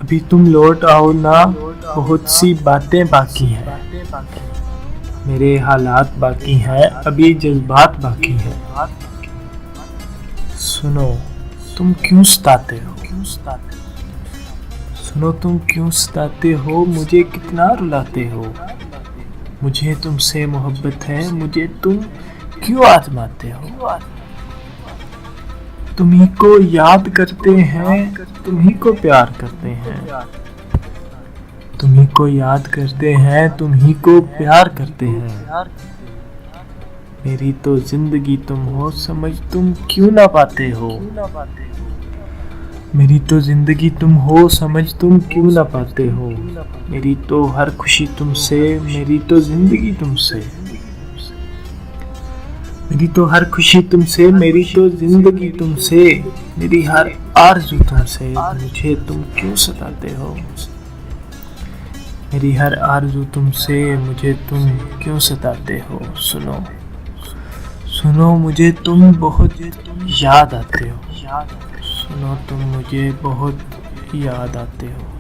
अभी तुम लौट आओ ना, बहुत सी बातें बाकी हैं। मेरे हालात बाकी हैं, अभी जज्बात बाकी है। सुनो, तुम क्यों सताते हो? सुनो, तुम क्यों सताते हो? मुझे कितना रुलाते हो? मुझे तुमसे मोहब्बत है, मुझे तुम क्यों आजमाते हो? तुम्ही को याद करते हैं, तुम्ही को प्यार करते हैं। तुम्ही को याद करते हैं, तुम्ही को प्यार करते हैं। मेरी तो जिंदगी तुम हो, समझ तुम क्यों ना पाते हो? मेरी तो जिंदगी तुम हो, समझ तुम क्यों ना पाते हो? मेरी तो हर खुशी तुमसे, मेरी तो जिंदगी तुमसे। मेरी तो हर खुशी तुमसे, मेरी तो जिंदगी तुमसे। मेरी हर आरज़ू तुमसे, मुझे तुम क्यों सताते हो? मेरी हर आरज़ू तुमसे, मुझे तुम क्यों सताते हो? सुनो, सुनो, मुझे तुम बहुत याद आते हो। सुनो, तुम मुझे बहुत याद आते हो।